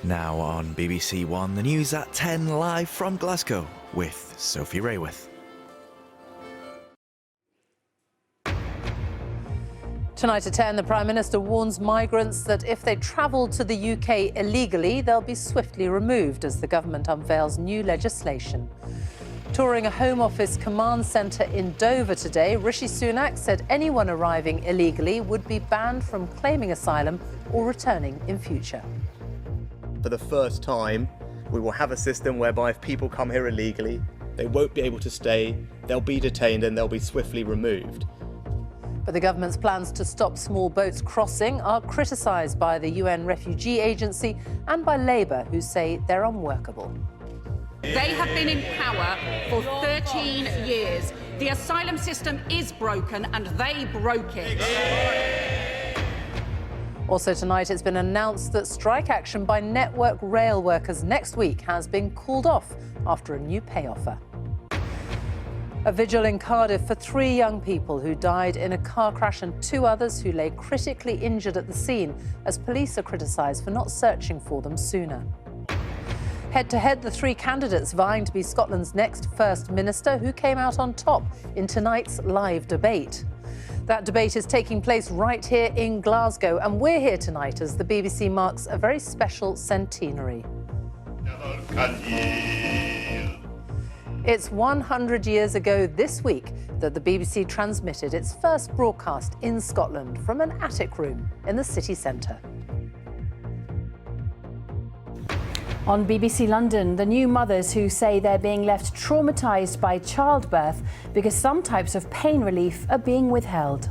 Now on BBC One, the news at 10 live from Glasgow with Sophie Rayworth. Tonight at 10, the Prime Minister warns migrants that if they travel to the UK illegally, they'll be swiftly removed as the government unveils new legislation. Touring a Home Office command centre in Dover today, Rishi Sunak said anyone arriving illegally would be banned from claiming asylum or returning in future. For the first time, we will have a system whereby if people come here illegally, they won't be able to stay, they'll be detained and they'll be swiftly removed. But the government's plans to stop small boats crossing are criticised by the UN Refugee Agency and by Labour, who say they're unworkable. They have been in power for 13 years. The asylum system is broken and they broke it. Also tonight, it's been announced that strike action by Network Rail workers next week has been called off after a new pay offer. A vigil in Cardiff for 3 young people who died in a car crash and 2 others who lay critically injured at the scene as police are criticised for not searching for them sooner. Head-to-head, the 3 candidates vying to be Scotland's next First Minister who came out on top in tonight's live debate. That debate is taking place right here in Glasgow, and we're here tonight as the BBC marks a very special centenary. It's 100 years ago this week that the BBC transmitted its first broadcast in Scotland from an attic room in the city centre. On BBC London, the new mothers who say they're being left traumatised by childbirth because some types of pain relief are being withheld.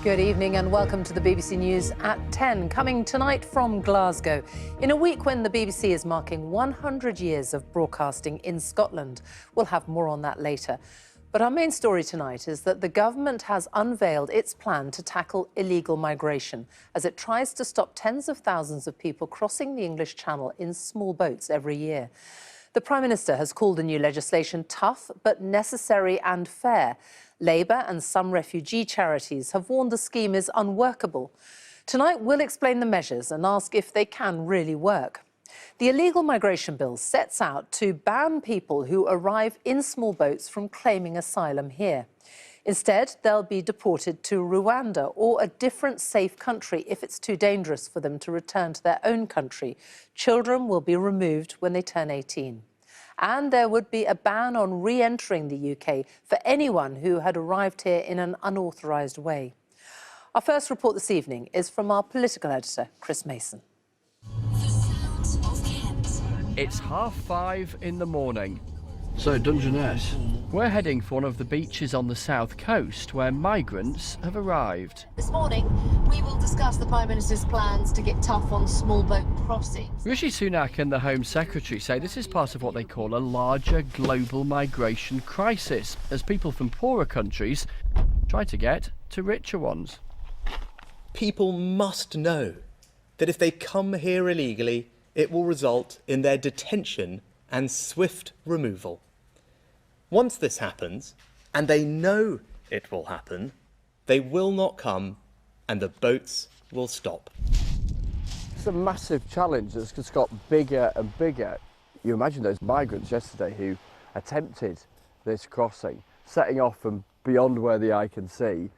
Good evening and welcome to the BBC News at 10, coming tonight from Glasgow, in a week when the BBC is marking 100 years of broadcasting in Scotland. We'll have more on that later. But our main story tonight is that the government has unveiled its plan to tackle illegal migration as it tries to stop tens of thousands of people crossing the English Channel in small boats every year. The Prime Minister has called the new legislation tough but necessary and fair. Labour and some refugee charities have warned the scheme is unworkable. Tonight, we'll explain the measures and ask if they can really work. The illegal migration bill sets out to ban people who arrive in small boats from claiming asylum here. Instead, they'll be deported to Rwanda or a different safe country if it's too dangerous for them to return to their own country. Children will be removed when they turn 18. And there would be a ban on re-entering the UK for anyone who had arrived here in an unauthorised way. Our first report this evening is from our political editor, Chris Mason. It's 5:30 in the morning. So, Dungeness. We're heading for one of the beaches on the south coast where migrants have arrived. This morning, we will discuss the Prime Minister's plans to get tough on small boat crossings. Rishi Sunak and the Home Secretary say this is part of what they call a larger global migration crisis, as people from poorer countries try to get to richer ones. People must know that if they come here illegally, it will result in their detention and swift removal. Once this happens, and they know it will happen, they will not come and the boats will stop. It's a massive challenge that's just got bigger and bigger. You imagine those migrants yesterday who attempted this crossing, setting off from beyond where the eye can see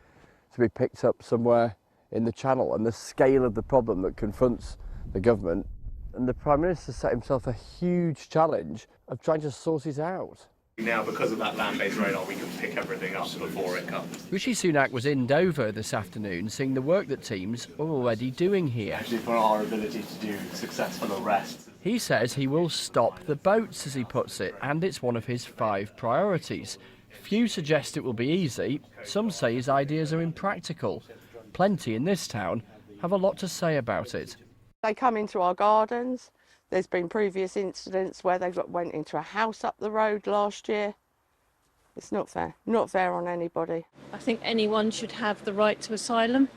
to be picked up somewhere in the Channel, and the scale of the problem that confronts the government. And the Prime Minister set himself a huge challenge of trying to sort it out. Now, because of that land-based radar, we can pick everything up before it comes. Rishi Sunak was in Dover this afternoon seeing the work that teams are already doing here. Actually, for our ability to do successful arrests. He says he will stop the boats, as he puts it, and it's one of his 5 priorities. Few suggest it will be easy. Some say his ideas are impractical. Plenty in this town have a lot to say about it. They come into our gardens. There's been previous incidents where they went into a house up the road last year. It's not fair. Not fair on anybody. I think anyone should have the right to asylum.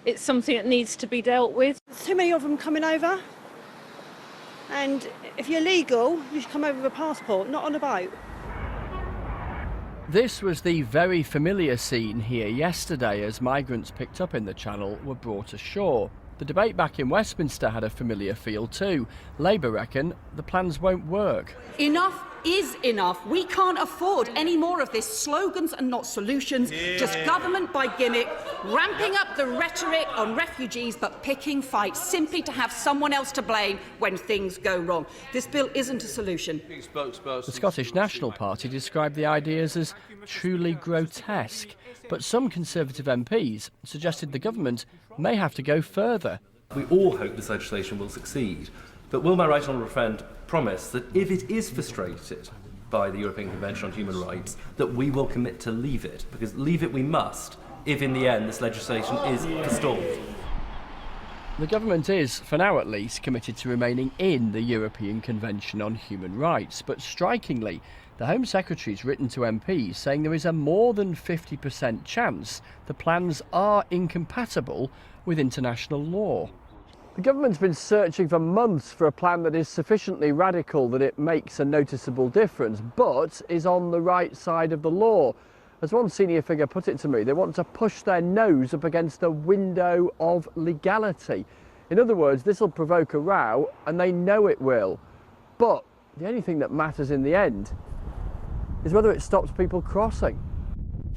It's something that needs to be dealt with. There's too many of them coming over. And if you're legal, you should come over with a passport, not on a boat. This was the very familiar scene here yesterday as migrants picked up in the Channel were brought ashore. The debate back in Westminster had a familiar feel too. Labour reckon the plans won't work. Enough is enough. We can't afford any more of this slogans and not solutions, just government by gimmick, ramping up the rhetoric on refugees but picking fights simply to have someone else to blame when things go wrong. This bill isn't a solution. The Scottish National Party described the ideas as truly grotesque, but some Conservative MPs suggested the government may have to go further. We all hope this legislation will succeed, but will my right honourable friend promise that if it is frustrated by the European Convention on Human Rights, that we will commit to leave it? Because leave it we must, if in the end this legislation is forestalled. The government is, for now at least, committed to remaining in the European Convention on Human Rights, but strikingly, the Home Secretary's written to MPs saying there is a more than 50% chance the plans are incompatible with international law. The government's been searching for months for a plan that is sufficiently radical that it makes a noticeable difference, but is on the right side of the law. As one senior figure put it to me, they want to push their nose up against a window of legality. In other words, this will provoke a row, and they know it will. But the only thing that matters in the end is whether it stops people crossing.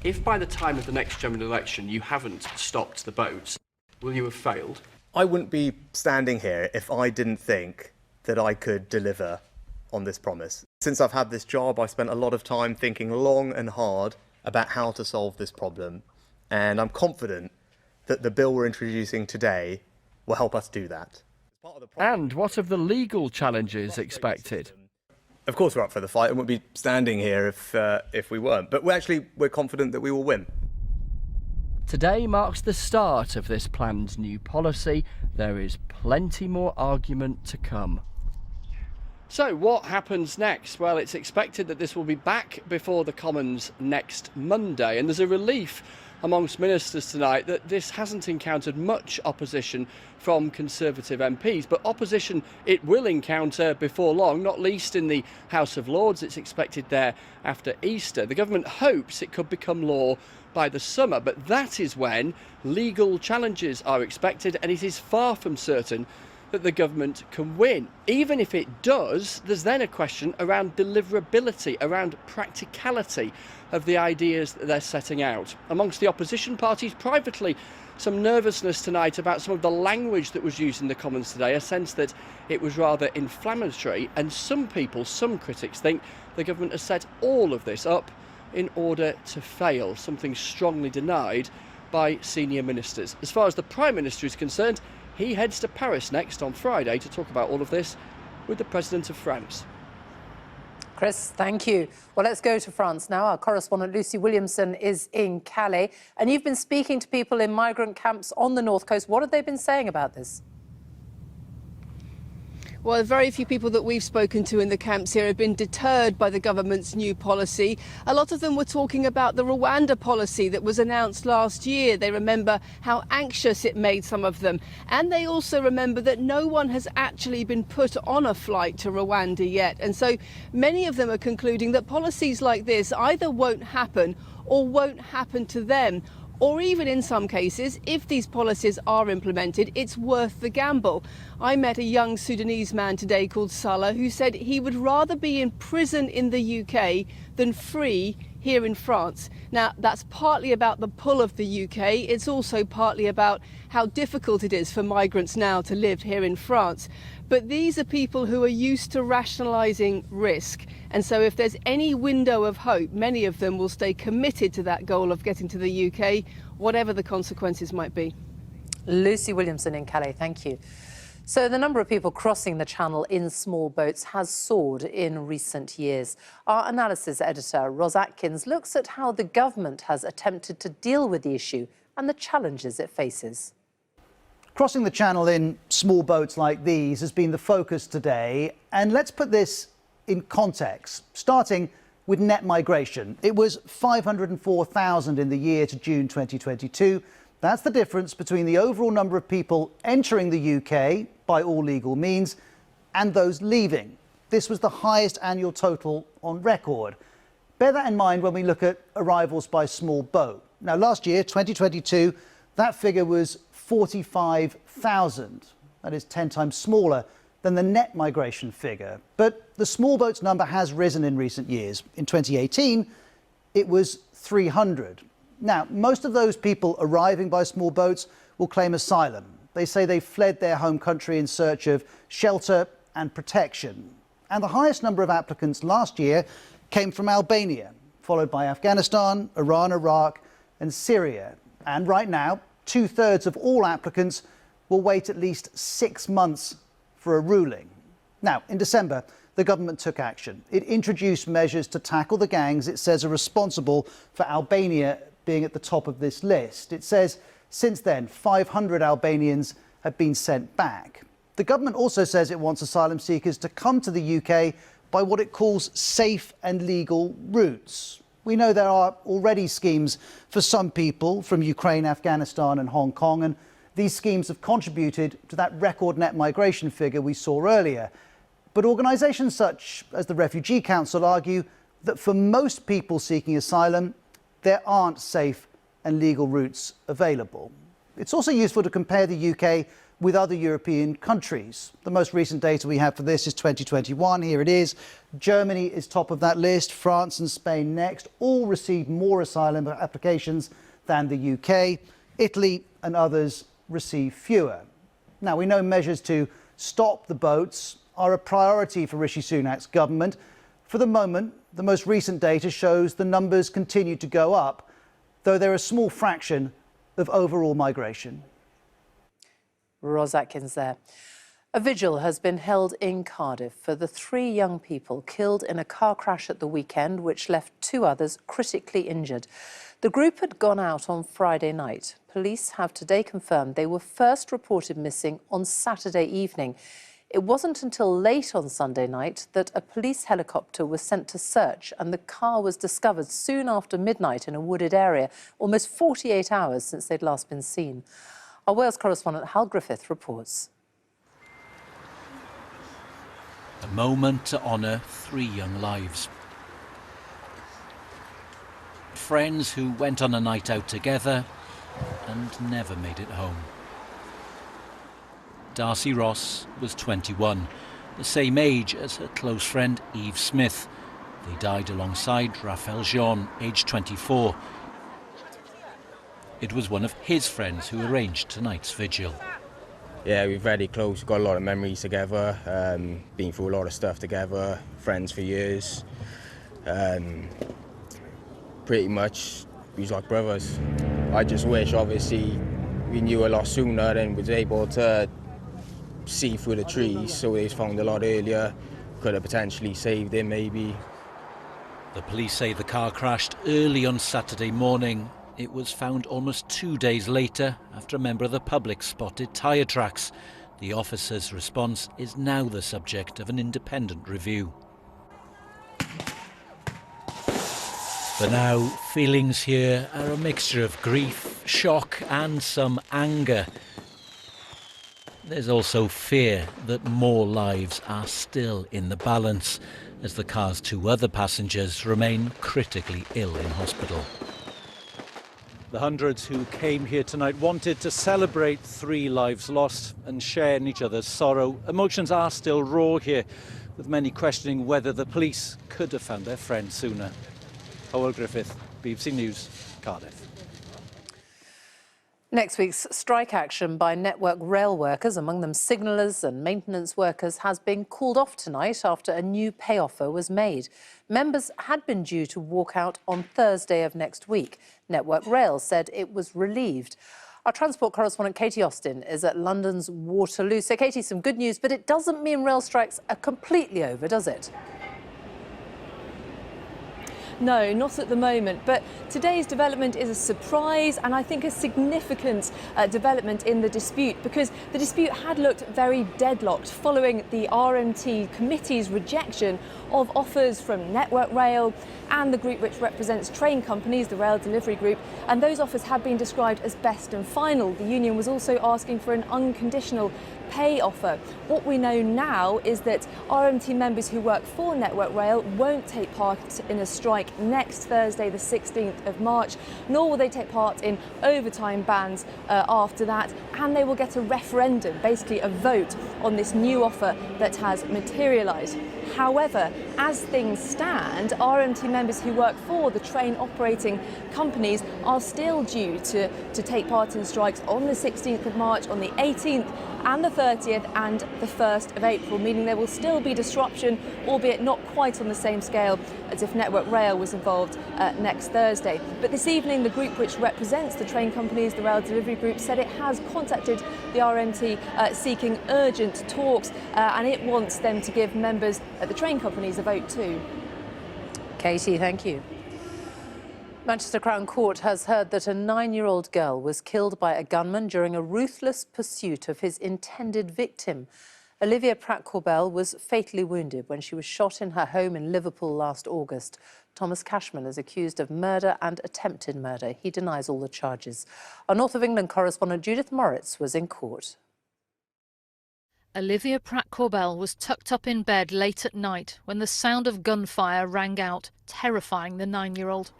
If by the time of the next general election you haven't stopped the boats, will you have failed? I wouldn't be standing here if I didn't think that I could deliver on this promise. Since I've had this job, I've spent a lot of time thinking long and hard about how to solve this problem, and I'm confident that the bill we're introducing today will help us do that. And what of the legal challenges expected? Of course we're up for the fight and wouldn't be standing here if we weren't, but we're confident that we will win. Today marks the start of this planned new policy. There is plenty more argument to come. So what happens next? Well, it's expected that this will be back before the Commons next Monday, and there's a relief amongst ministers tonight that this hasn't encountered much opposition from Conservative MPs, but opposition it will encounter before long, not least in the House of Lords. It's expected there after Easter. The government hopes it could become law by the summer, but that is when legal challenges are expected, and it is far from certain that the government can win. Even if it does, there's then a question around deliverability, around practicality of the ideas that they're setting out. Amongst the opposition parties privately, some nervousness tonight about some of the language that was used in the Commons today, a sense that it was rather inflammatory, and some people, some critics think the government has set all of this up in order to fail, something strongly denied by senior ministers. As far as the Prime Minister is concerned, he heads to Paris next on Friday to talk about all of this with the President of France. Chris, thank you. Well, let's go to France now. Our correspondent Lucy Williamson is in Calais, and you've been speaking to people in migrant camps on the north coast. What have they been saying about this? Well, very few people that we've spoken to in the camps here have been deterred by the government's new policy. A lot of them were talking about the Rwanda policy that was announced last year. They remember how anxious it made some of them. And they also remember that no one has actually been put on a flight to Rwanda yet. And so many of them are concluding that policies like this either won't happen or won't happen to them. Or even in some cases, if these policies are implemented, it's worth the gamble. I met a young Sudanese man today called Salah who said he would rather be in prison in the UK than free here in France. Now, that's partly about the pull of the UK. It's also partly about how difficult it is for migrants now to live here in France. But these are people who are used to rationalising risk. And so if there's any window of hope, many of them will stay committed to that goal of getting to the UK, whatever the consequences might be. Lucy Williamson in Calais, thank you. So the number of people crossing the Channel in small boats has soared in recent years. Our analysis editor, Ros Atkins, looks at how the government has attempted to deal with the issue and the challenges it faces. Crossing the Channel in small boats like these has been the focus today. And let's put this in context, starting with net migration. It was 504,000 in the year to June 2022. That's the difference between the overall number of people entering the UK by all legal means and those leaving. This was the highest annual total on record. Bear that in mind when we look at arrivals by small boat. Now, last year, 2022, that figure was 45,000. That is 10 times smaller than the net migration figure. But the small boats number has risen in recent years. In 2018, it was 300. Now, most of those people arriving by small boats will claim asylum. They say they fled their home country in search of shelter and protection. And the highest number of applicants last year came from Albania, followed by Afghanistan, Iran, Iraq, and Syria. And right now, 2/3 of all applicants will wait at least 6 months for a ruling. Now, in December, the government took action. It introduced measures to tackle the gangs it says are responsible for Albania being at the top of this list. It says since then, 500 Albanians have been sent back. The government also says it wants asylum seekers to come to the UK by what it calls safe and legal routes. We know there are already schemes for some people from Ukraine, Afghanistan and Hong Kong, and these schemes have contributed to that record net migration figure we saw earlier. But organisations such as the Refugee Council argue that for most people seeking asylum, there aren't safe and legal routes available. It's also useful to compare the UK with other European countries. The most recent data we have for this is 2021. Here it is. Germany is top of that list, France and Spain next. All received more asylum applications than the UK. Italy and others receive fewer. Now, we know measures to stop the boats are a priority for Rishi Sunak's government. For the moment, the most recent data shows the numbers continue to go up, though they're a small fraction of overall migration. Ros Atkins there. A vigil has been held in Cardiff for the 3 young people killed in a car crash at the weekend, which left 2 others critically injured. The group had gone out on Friday night. Police have today confirmed they were first reported missing on Saturday evening. It wasn't until late on Sunday night that a police helicopter was sent to search, and the car was discovered soon after midnight in a wooded area, almost 48 hours since they'd last been seen. Our Wales correspondent Hal Griffith reports. A moment to honour 3 young lives. Friends who went on a night out together and never made it home. Darcy Ross was 21, the same age as her close friend Eve Smith. They died alongside Raphael Jean, aged 24. It was one of his friends who arranged tonight's vigil. Yeah, we're very close, we've got a lot of memories together, been through a lot of stuff together, friends for years. Pretty much, we was like brothers. I just wish, obviously, we knew a lot sooner and was able to see through the trees, so he was found a lot earlier, could have potentially saved him maybe. The police say the car crashed early on Saturday morning. It was found almost 2 days later after a member of the public spotted tyre tracks. The officer's response is now the subject of an independent review. For now, feelings here are a mixture of grief, shock and some anger. There's also fear that more lives are still in the balance as the car's 2 other passengers remain critically ill in hospital. The hundreds who came here tonight wanted to celebrate 3 lives lost and share in each other's sorrow. Emotions are still raw here, with many questioning whether the police could have found their friend sooner. Howell Griffith, BBC News, Cardiff. Next week's strike action by Network rail workers, among them signallers and maintenance workers, has been called off tonight after a new pay offer was made. Members had been due to walk out on Thursday of next week. Network Rail said it was relieved. Our transport correspondent Katie Austin is at London's Waterloo. So, Katie, some good news, but it doesn't mean rail strikes are completely over, does it? No, not at the moment. But today's development is a surprise and I think a significant development in the dispute, because the dispute had looked very deadlocked following the RMT committee's rejection of offers from Network Rail and the group which represents train companies, the Rail Delivery Group, and those offers have been described as best and final. The union was also asking for an unconditional pay offer. What we know now is that RMT members who work for Network Rail won't take part in a strike next Thursday, the 16th of March, nor will they take part in overtime bans after that, and they will get a referendum, basically a vote on this new offer that has materialised. However, as things stand, RMT members who work for the train operating companies are still due to take part in strikes on the 16th of March, on the 18th and the 30th and the 1st of April, meaning there will still be disruption, albeit not quite on the same scale as if Network Rail was involved next Thursday. But this evening, the group which represents the train companies, the Rail Delivery Group, said it has contacted the RMT seeking urgent talks, and it wants them to give members at the train companies a vote too. Katie, thank you. Manchester Crown Court has heard that a 9-year-old girl was killed by a gunman during a ruthless pursuit of his intended victim. Olivia Pratt-Corbell was fatally wounded when she was shot in her home in Liverpool last August. Thomas Cashman is accused of murder and attempted murder. He denies all the charges. Our North of England correspondent Judith Moritz was in court. Olivia Pratt-Corbell was tucked up in bed late at night when the sound of gunfire rang out, terrifying the 9-year-old.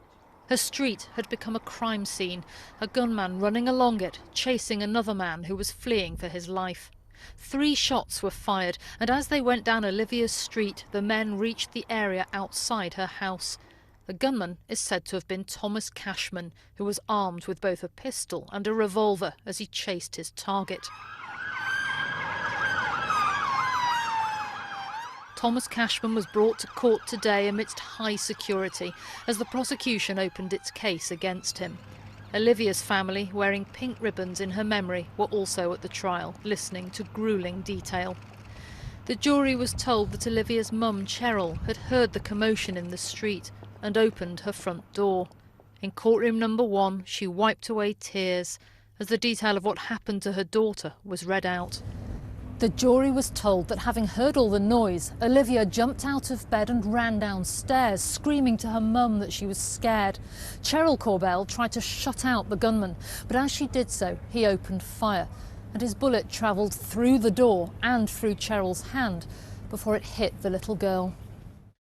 Her street had become a crime scene, a gunman running along it, chasing another man who was fleeing for his life. 3 shots were fired, and as they went down Olivia's street, the men reached the area outside her house. The gunman is said to have been Thomas Cashman, who was armed with both a pistol and a revolver as he chased his target. Thomas Cashman was brought to court today amidst high security as the prosecution opened its case against him. Olivia's family, wearing pink ribbons in her memory, were also at the trial, listening to gruelling detail. The jury was told that Olivia's mum, Cheryl, had heard the commotion in the street and opened her front door. In courtroom number 1, she wiped away tears as the detail of what happened to her daughter was read out. The jury was told that having heard all the noise, Olivia jumped out of bed and ran downstairs, screaming to her mum that she was scared. Cheryl Corbell tried to shut out the gunman, but as she did so, he opened fire, and his bullet travelled through the door and through Cheryl's hand before it hit the little girl.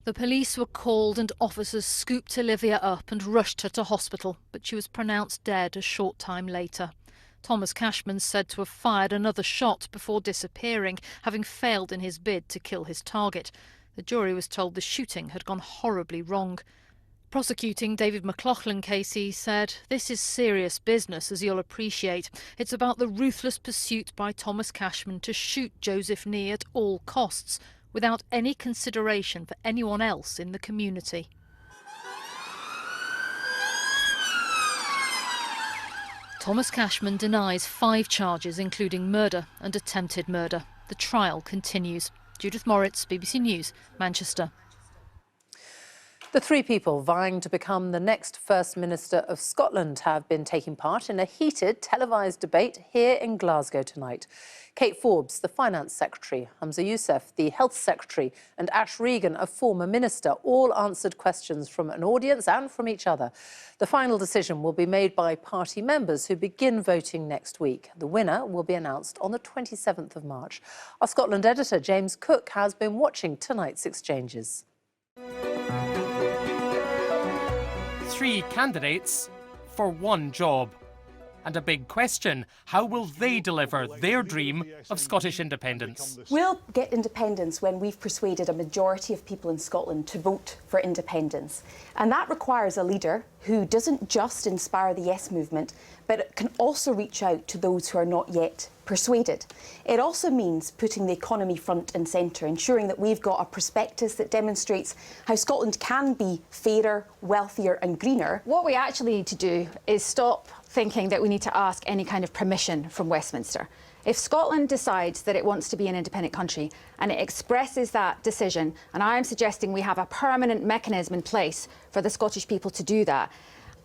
The police were called and officers scooped Olivia up and rushed her to hospital, but she was pronounced dead a short time later. Thomas Cashman said to have fired another shot before disappearing, having failed in his bid to kill his target. The jury was told the shooting had gone horribly wrong. Prosecuting David McLaughlin Casey said, "This is serious business, as you'll appreciate. It's about the ruthless pursuit by Thomas Cashman to shoot Joseph Nee at all costs, without any consideration for anyone else in the community." Thomas Cashman denies 5 charges, including murder and attempted murder. The trial continues. Judith Moritz, BBC News, Manchester. The 3 people vying to become the next First Minister of Scotland have been taking part in a heated televised debate here in Glasgow tonight. Kate Forbes, the Finance Secretary, Humza Yousaf, the Health Secretary, and Ash Regan, a former minister, all answered questions from an audience and from each other. The final decision will be made by party members who begin voting next week. The winner will be announced on the 27th of March. Our Scotland editor, James Cook, has been watching tonight's exchanges. 3 candidates for 1 job. And a big question, how will they deliver their dream of Scottish independence? We'll get independence when we've persuaded a majority of people in Scotland to vote for independence. And that requires a leader who doesn't just inspire the Yes movement, but can also reach out to those who are not yet persuaded. It also means putting the economy front and centre, ensuring that we've got a prospectus that demonstrates how Scotland can be fairer, wealthier and greener. What we actually need to do is stop thinking that we need to ask any kind of permission from Westminster. If Scotland decides that it wants to be an independent country and it expresses that decision, and I am suggesting we have a permanent mechanism in place for the Scottish people to do that,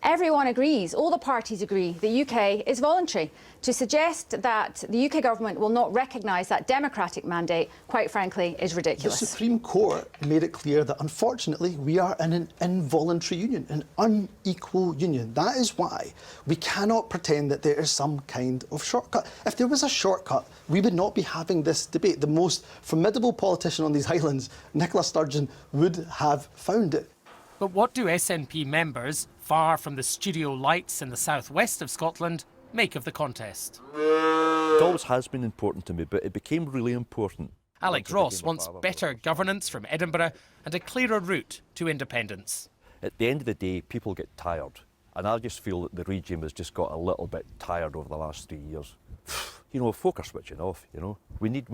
Everyone agrees, all the parties agree, the UK is voluntary. To suggest that the UK government will not recognise that democratic mandate, quite frankly, is ridiculous. The Supreme Court made it clear that, unfortunately, we are in an involuntary union, an unequal union. That is why we cannot pretend that there is some kind of shortcut. If there was a shortcut, we would not be having this debate. The most formidable politician on these islands, Nicola Sturgeon, would have found it. But what do SNP members, far from the studio lights in the southwest of Scotland, make of the contest? It always has been important to me, but it became really important. Alex Ross wants better governance from Edinburgh and a clearer route to independence. At the end of the day, people get tired, and I just feel that the regime has just got a little bit tired over the last 3 years. You know, folk are switching off. You know, we need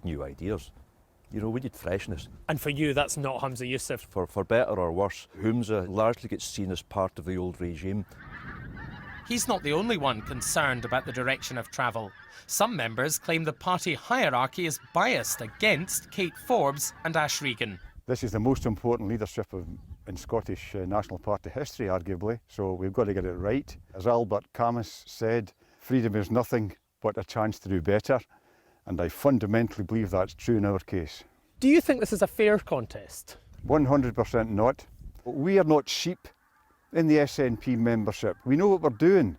new ideas. You know, we need freshness. And for you, that's not Humza Yousaf? For better or worse, Humza largely gets seen as part of the old regime. He's not the only one concerned about the direction of travel. Some members claim the party hierarchy is biased against Kate Forbes and Ash Regan. This is the most important leadership in Scottish National Party history, arguably, so we've got to get it right. As Albert Camus said, freedom is nothing but a chance to do better, and I fundamentally believe that's true in our case. Do you think this is a fair contest? 100% not. We are not sheep in the SNP membership. We know what we're doing.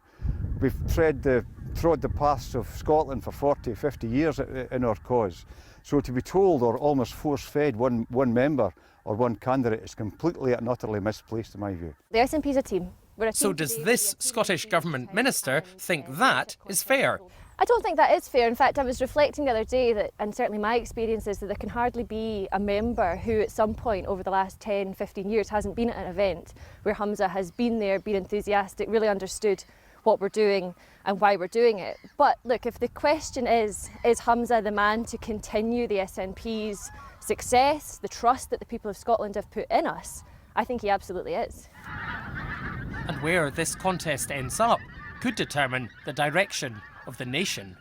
We've trod the paths of Scotland for 40, 50 years in our cause. So to be told or almost force-fed one member or one candidate is completely and utterly misplaced in my view. The SNP is a team. So does this Scottish Government minister think that is fair? I don't think that is fair. In fact, I was reflecting the other day that, and certainly my experience is that there can hardly be a member who at some point over the last 10, 15 years hasn't been at an event where Humza has been there, been enthusiastic, really understood what we're doing and why we're doing it. But look, if the question is Humza the man to continue the SNP's success, the trust that the people of Scotland have put in us, I think he absolutely is. And where this contest ends up could determine the direction of the nation.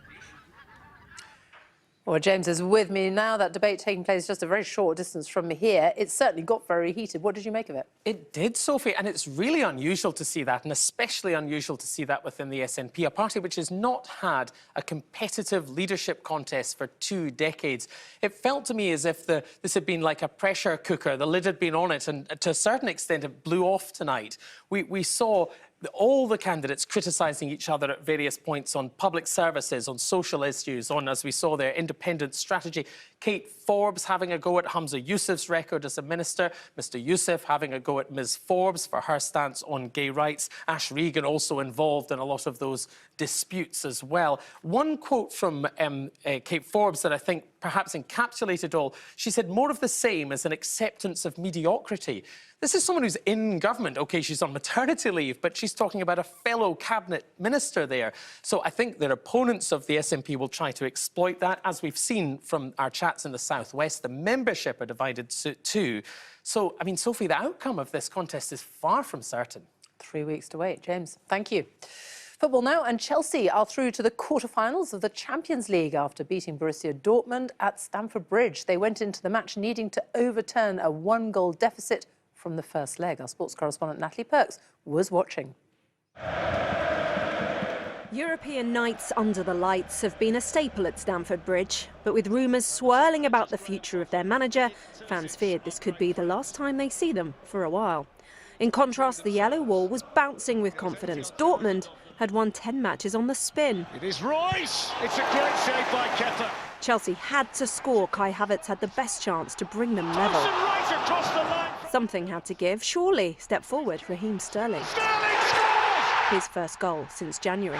Well, James is with me now. That debate taking place just a very short distance from here. It certainly got very heated. What did you make of it? It did, Sophie, and it's really unusual to see that, and especially unusual to see that within the SNP, a party which has not had a competitive leadership contest for 2 decades. It felt to me as if this had been like a pressure cooker. The lid had been on it, and to a certain extent it blew off tonight. We saw all the candidates criticising each other at various points on public services, on social issues, on, as we saw there, independent strategy. Kate Forbes having a go at Humza Yousaf's record as a minister, Mr Yousaf having a go at Ms Forbes for her stance on gay rights, Ash Regan also involved in a lot of those disputes as well. One quote from Kate Forbes that I think perhaps encapsulated all, she said, "More of the same is an acceptance of mediocrity." This is someone who's in government. OK, she's on maternity leave, but she's talking about a fellow cabinet minister there. So I think their opponents of the SNP will try to exploit that. As we've seen from our chats in the southwest, the membership are divided too. So, I mean, Sophie, the outcome of this contest is far from certain. 3 weeks to wait. James, thank you. Football now, and Chelsea are through to the quarter-finals of the Champions League after beating Borussia Dortmund at Stamford Bridge. They went into the match needing to overturn a 1-goal deficit from the first leg. Our sports correspondent Natalie Perks was watching. European nights under the lights have been a staple at Stamford Bridge, but with rumours swirling about the future of their manager, fans feared this could be the last time they see them for a while. In contrast, the yellow wall was bouncing with confidence. Dortmund had won 10 matches on the spin. It is Royce! It's a great save by Keta. Chelsea had to score. Kai Havertz had the best chance to bring them level. Right across the line. Something had to give. Surely, step forward, Raheem Sterling. Sterling scores! His first goal since January.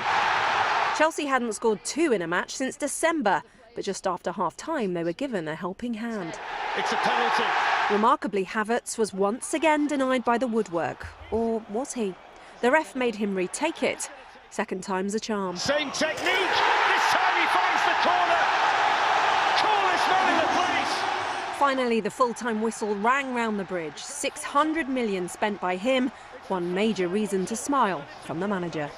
Chelsea hadn't scored 2 in a match since December, but just after half-time they were given a helping hand. It's a penalty. Remarkably, Havertz was once again denied by the woodwork. Or was he? The ref made him retake it. Second time's a charm. Same technique. This time he finds the corner. Coolest man in the place. Finally, the full-time whistle rang round the bridge. 600 million spent by him. One major reason to smile from the manager.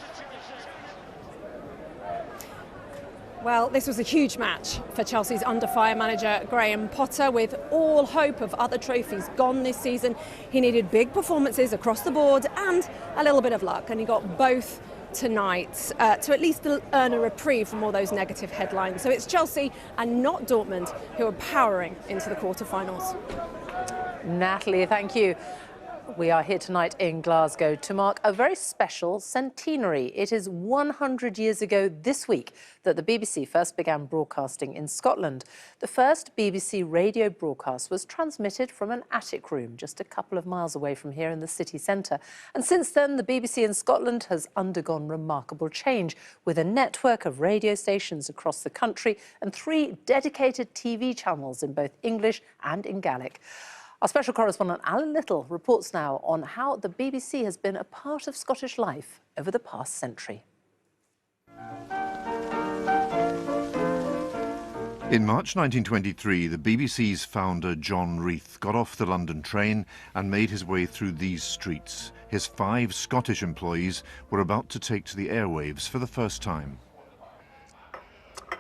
Well, this was a huge match for Chelsea's under-fire manager Graham Potter. With all hope of other trophies gone this season, he needed big performances across the board and a little bit of luck, and he got both tonight to at least earn a reprieve from all those negative headlines. So it's Chelsea and not Dortmund who are powering into the quarter-finals. Natalie, thank you. We are here tonight in Glasgow to mark a very special centenary. It is 100 years ago this week that the BBC first began broadcasting in Scotland. The first BBC radio broadcast was transmitted from an attic room just a couple of miles away from here in the city centre. And since then, the BBC in Scotland has undergone remarkable change, with a network of radio stations across the country and 3 dedicated TV channels in both English and in Gaelic. Our special correspondent Alan Little reports now on how the BBC has been a part of Scottish life over the past century. In March 1923, the BBC's founder John Reith got off the London train and made his way through these streets. His 5 Scottish employees were about to take to the airwaves for the first time.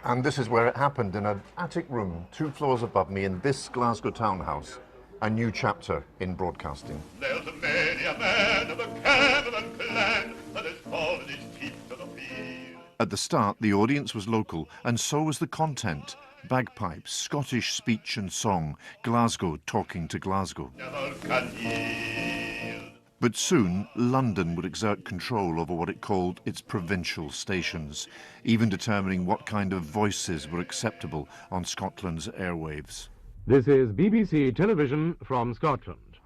And this is where it happened, in an attic room 2 floors above me in this Glasgow townhouse. A new chapter in broadcasting. There's many a man of the Cameron clan that has fallen his teeth to the field. At the start, the audience was local, and so was the content. Bagpipes, Scottish speech and song, Glasgow talking to Glasgow. Never can yield. But soon, London would exert control over what it called its provincial stations, even determining what kind of voices were acceptable on Scotland's airwaves. This is BBC Television from Scotland.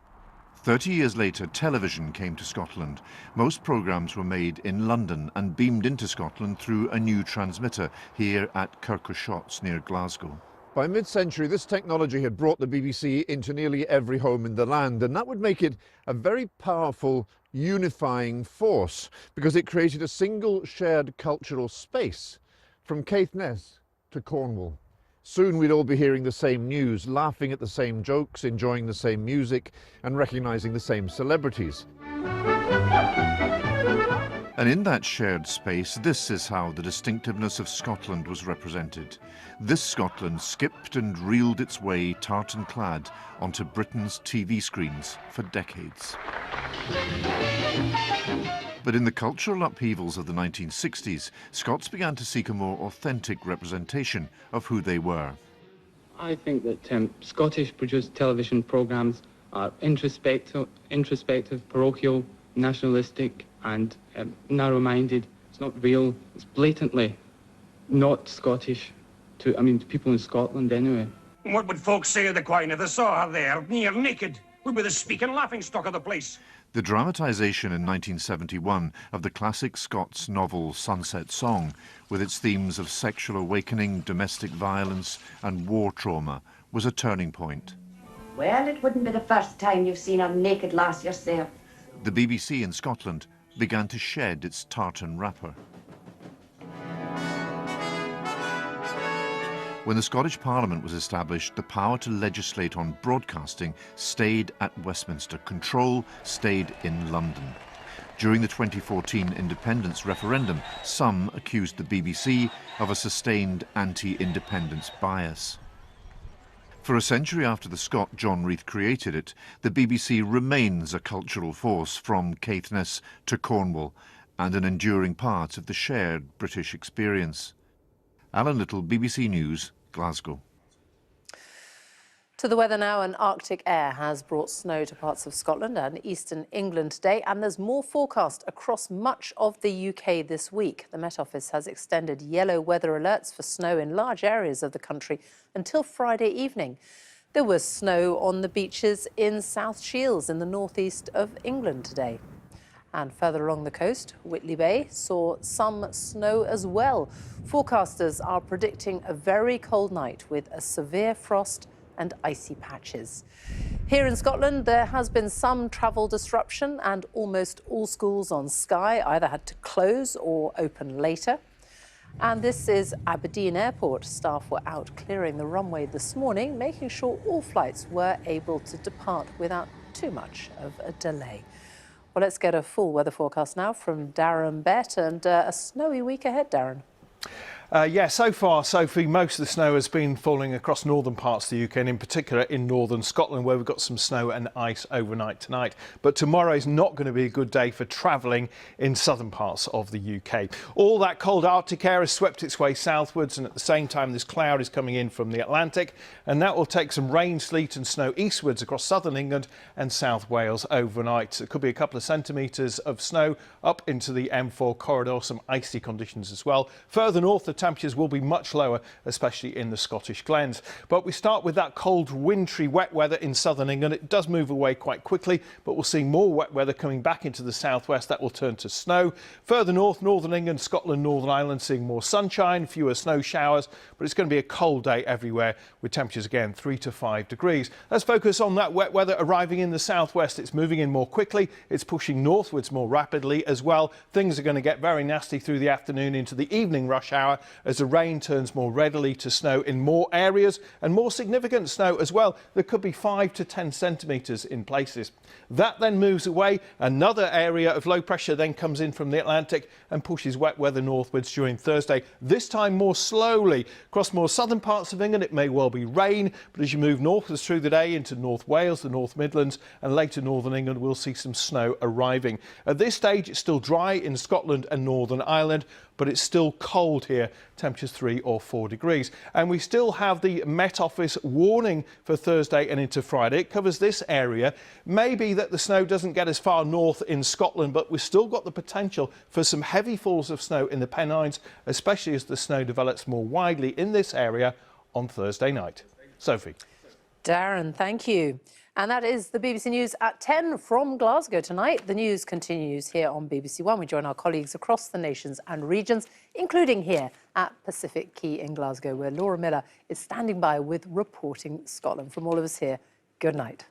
30 years later, television came to Scotland. Most programmes were made in London and beamed into Scotland through a new transmitter here at Kirkoshots near Glasgow. By mid-century, this technology had brought the BBC into nearly every home in the land, and that would make it a very powerful, unifying force, because it created a single shared cultural space from Caithness to Cornwall. Soon we'd all be hearing the same news, laughing at the same jokes, enjoying the same music, and recognising the same celebrities. And in that shared space, this is how the distinctiveness of Scotland was represented. This Scotland skipped and reeled its way, tartan-clad, onto Britain's TV screens for decades. But in the cultural upheavals of the 1960s, Scots began to seek a more authentic representation of who they were. I think that Scottish-produced television programmes are introspective, parochial, nationalistic and narrow-minded. It's not real. It's blatantly not Scottish to people in Scotland anyway. What would folks say of the Queen if they saw her there, near naked? We'd be the speaking laughing-stock of the place. The dramatisation in 1971 of the classic Scots novel Sunset Song, with its themes of sexual awakening, domestic violence and war trauma, was a turning point. Well, it wouldn't be the first time you've seen a naked lass yourself. The BBC in Scotland began to shed its tartan wrapper. When the Scottish Parliament was established, the power to legislate on broadcasting stayed at Westminster. Control stayed in London. During the 2014 independence referendum, some accused the BBC of a sustained anti-independence bias. For a century after the Scot John Reith created it, the BBC remains a cultural force from Caithness to Cornwall and an enduring part of the shared British experience. Alan Little, BBC News, Glasgow. To the weather now, an Arctic air has brought snow to parts of Scotland and eastern England today, and there's more forecast across much of the UK this week. The Met Office has extended yellow weather alerts for snow in large areas of the country until Friday evening. There was snow on the beaches in South Shields in the northeast of England today. And further along the coast, Whitley Bay saw some snow as well. Forecasters are predicting a very cold night with a severe frost and icy patches. Here in Scotland, there has been some travel disruption and almost all schools on Skye either had to close or open later. And this is Aberdeen Airport. Staff were out clearing the runway this morning, making sure all flights were able to depart without too much of a delay. Well, let's get a full weather forecast now from Darren Bett, and a snowy week ahead, Darren. Yeah, so far, Sophie, most of the snow has been falling across northern parts of the UK and in particular in northern Scotland, where we've got some snow and ice overnight tonight. But tomorrow is not going to be a good day for travelling in southern parts of the UK. All that cold Arctic air has swept its way southwards, and at the same time this cloud is coming in from the Atlantic, and that will take some rain, sleet and snow eastwards across southern England and South Wales overnight. It could be a couple of centimetres of snow up into the M4 corridor, some icy conditions as well. Further north, the temperatures will be much lower, especially in the Scottish Glens. But we start with that cold, wintry, wet weather in southern England. It does move away quite quickly, but we'll see more wet weather coming back into the southwest. That will turn to snow. Further north, northern England, Scotland, Northern Ireland, seeing more sunshine, fewer snow showers, but it's going to be a cold day everywhere with temperatures again 3 to 5 degrees. Let's focus on that wet weather arriving in the southwest. It's moving in more quickly. It's pushing northwards more rapidly as well. Things are going to get very nasty through the afternoon into the evening rush hour as the rain turns more readily to snow in more areas, and more significant snow as well. There could be 5 to 10 centimetres in places. That then moves away. Another area of low pressure then comes in from the Atlantic and pushes wet weather northwards during Thursday, this time more slowly. Across more southern parts of England it may well be rain, but as you move northwards through the day into North Wales, the North Midlands and later northern England, we'll see some snow arriving. At this stage it's still dry in Scotland and Northern Ireland, but it's still cold here, temperatures 3 or 4 degrees. And we still have the Met Office warning for Thursday and into Friday. It covers this area. Maybe that the snow doesn't get as far north in Scotland, but we've still got the potential for some heavy falls of snow in the Pennines, especially as the snow develops more widely in this area on Thursday night. Sophie. Darren, thank you. And that is the BBC News at 10 from Glasgow tonight. The news continues here on BBC One. We join our colleagues across the nations and regions, including here at Pacific Quay in Glasgow, where Laura Miller is standing by with Reporting Scotland. From all of us here, good night.